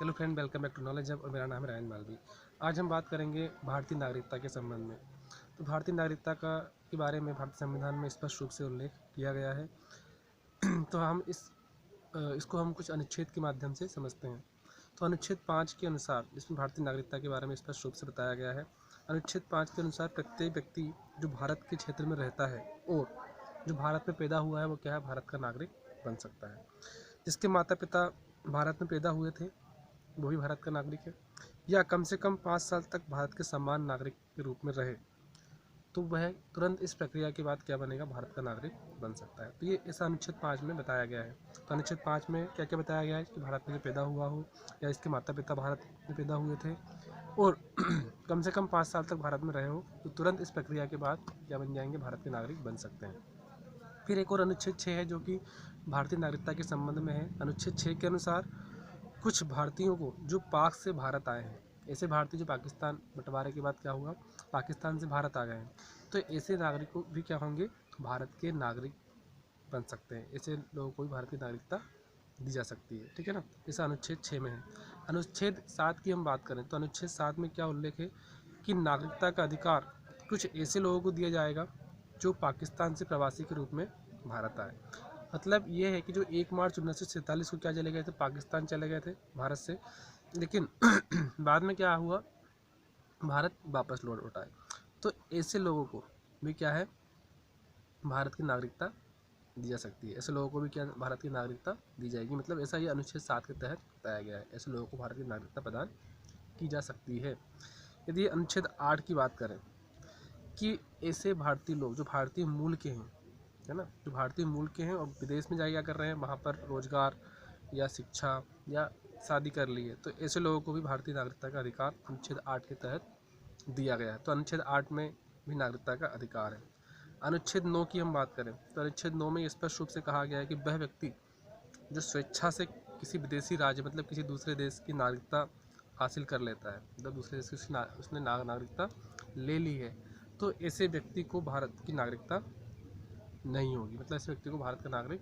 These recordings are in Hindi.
Hello friend, welcome back to knowledge hub और मेरा नाम है रायन मालवी। आज हम बात करेंगे भारतीय नागरिकता के संबंध में। तो भारतीय नागरिकता के बारे में भारतीय संविधान में स्पष्ट रूप से उल्लेख किया गया है। तो हम इसको हम कुछ अनुच्छेद के माध्यम से समझते हैं। तो अनुच्छेद 5 के अनुसार इसमें भारतीय नागरिकता के बारे में स्पष्ट रूप से बताया गया है। अनुच्छेद 5 के अनुसार प्रत्येक व्यक्ति जो भारत के क्षेत्र में रहता है और जो भारत में पैदा हुआ है वो क्या है, भारत का नागरिक बन सकता है। जिसके माता पिता भारत में पैदा हुए थे वो भी भारत का नागरिक है, या कम से कम 5 साल तक भारत के समान नागरिक के रूप में रहे तो वह तुरंत इस प्रक्रिया के बाद क्या बनेगा, भारत का नागरिक बन सकता है। तो ये ऐसा अनुच्छेद 5 में बताया गया है। तो अनुच्छेद 5 में क्या क्या बताया गया है कि भारत में जो पैदा हुआ हो या इसके माता पिता भारत में पैदा हुए थे और कम से कम 5 साल तक भारत में रहे हो तो तुरंत इस प्रक्रिया के बाद क्या बन जाएंगे, भारत के नागरिक बन सकते हैं। फिर एक और अनुच्छेद 6 है जो कि भारतीय नागरिकता के संबंध में है। अनुच्छेद 6 के अनुसार कुछ भारतीयों को जो पाक से भारत आए हैं, ऐसे भारतीय जो पाकिस्तान बंटवारे के बाद क्या हुआ, पाकिस्तान से भारत आ गए हैं, तो ऐसे नागरिकों भी क्या होंगे, भारत के नागरिक बन सकते हैं। ऐसे लोगों को भी भारतीय नागरिकता दी जा सकती है, ठीक है ना। ऐसा अनुच्छेद 6 में है। अनुच्छेद 7 की हम बात करें तो अनुच्छेद 7 में क्या उल्लेख है कि नागरिकता का अधिकार कुछ ऐसे लोगों को दिया जाएगा जो पाकिस्तान से प्रवासी के रूप में भारत आए। मतलब ये है कि जो 1 मार्च 1947 को क्या चले गए थे, पाकिस्तान चले गए थे भारत से, लेकिन बाद में क्या हुआ, भारत वापस लौट आए। तो ऐसे लोगों को भी क्या है, भारत की नागरिकता दी जा सकती है। ऐसे लोगों को भी क्या भारत की नागरिकता दी जाएगी। मतलब ऐसा ये अनुच्छेद 7 के तहत बताया गया है, ऐसे लोगों को भारत की नागरिकता प्रदान की जा सकती है। यदि अनुच्छेद 8 की बात करें कि ऐसे भारतीय लोग जो भारतीय मूल के हैं, है ना, जो भारतीय मूल के हैं और विदेश में जाके क्या कर रहे हैं, वहाँ पर रोजगार या शिक्षा या शादी कर ली है, तो ऐसे लोगों को भी भारतीय नागरिकता का अधिकार अनुच्छेद 8 के तहत दिया गया है। तो अनुच्छेद 8 में भी नागरिकता का अधिकार है। अनुच्छेद 9 की हम बात करें तो अनुच्छेद 9 में स्पष्ट रूप से कहा गया है कि वह व्यक्ति जो स्वेच्छा से किसी विदेशी राज्य मतलब किसी दूसरे देश की नागरिकता हासिल कर लेता है, मतलब दूसरे देश की उसने नागरिकता ले ली है, तो ऐसे व्यक्ति को भारत की नागरिकता नहीं होगी। मतलब ऐसे व्यक्ति को भारत का नागरिक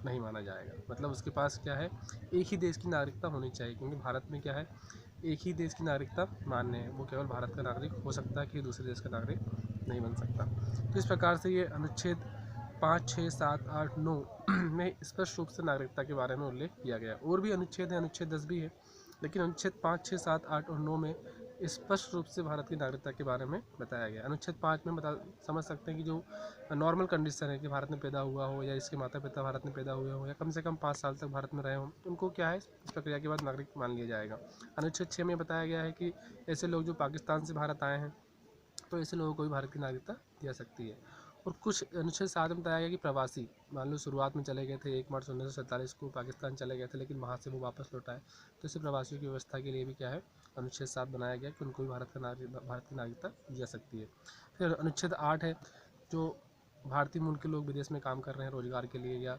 नहीं माना जाएगा। मतलब उसके पास क्या है, एक ही देश की नागरिकता होनी चाहिए, क्योंकि भारत में क्या है, एक ही देश की नागरिकता मान्य है। वो केवल भारत का नागरिक हो सकता है कि दूसरे देश का नागरिक नहीं बन सकता। तो इस प्रकार से ये अनुच्छेद 5, 6, 7, 8, 9 में स्पष्ट रूप से नागरिकता के बारे में उल्लेख किया गया है। और भी अनुच्छेद है, अनुच्छेद 10 भी है, लेकिन अनुच्छेद 5, 6, 7, 8 और 9 में स्पष्ट रूप से भारत की नागरिकता के बारे में बताया गया। अनुच्छेद 5 में समझ सकते हैं कि जो नॉर्मल कंडीशन है कि भारत में पैदा हुआ हो या इसके माता पिता भारत में पैदा हुए हो या कम से कम 5 साल तक भारत में रहे हों, तो उनको क्या है, इस प्रक्रिया के बाद नागरिक मान लिया जाएगा। अनुच्छेद 6 में बताया गया है कि ऐसे लोग जो पाकिस्तान से भारत आए हैं तो ऐसे लोगों को भी भारत की नागरिकता दी जा सकती है। और कुछ अनुच्छेद 7 में बताया गया कि प्रवासी, मान लो शुरुआत में चले गए थे 1 मार्च 1947 को पाकिस्तान चले गए थे, लेकिन वहाँ से वो वापस लौट आए, तो ऐसे प्रवासियों की व्यवस्था के लिए भी क्या है, अनुच्छेद 7 बनाया गया कि उनको भी भारत की नागरिकता दी जा सकती है। फिर अनुच्छेद 8 है, जो भारतीय मूल के लोग विदेश में काम कर रहे हैं रोजगार के लिए या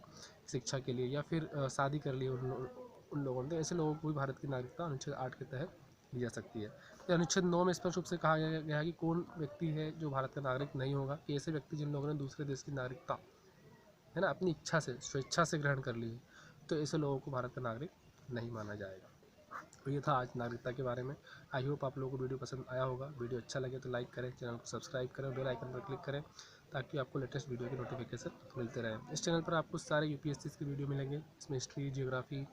शिक्षा के लिए या फिर शादी कर ली उन लोगों ने, ऐसे लोगों को भी भारत की नागरिकता अनुच्छेद 8 के तहत दी जा सकती है। तो अनुच्छेद 9 में स्पष्ट रूप से कहा गया है कि कौन व्यक्ति है जो भारत का नागरिक नहीं होगा, कि ऐसे व्यक्ति जिन लोगों ने दूसरे देश की नागरिकता, है ना, अपनी इच्छा से स्वेच्छा से ग्रहण कर ली है, तो ऐसे लोगों को भारत का नागरिक नहीं माना जाएगा। तो ये था आज नागरिकता के बारे में। आई होप आप लोगों को वीडियो पसंद आया होगा। वीडियो अच्छा लगे तो लाइक करें, चैनल को सब्सक्राइब करें, बेल आइकन पर क्लिक करें ताकि आपको लेटेस्ट वीडियो की नोटिफिकेशन मिलते रहे। इस चैनल पर आपको सारे यूपीएससी की वीडियो मिलेंगे। इसमें हिस्ट्री, जियोग्राफी,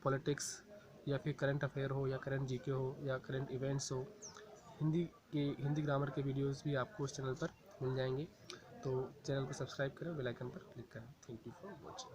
पॉलिटिक्स या फिर करंट अफेयर हो या करंट जीके हो या करंट इवेंट्स हो, हिंदी ग्रामर के वीडियोस भी आपको इस चैनल पर मिल जाएंगे। तो चैनल को सब्सक्राइब करें, बेल आइकन पर क्लिक करें। Thank you for watching.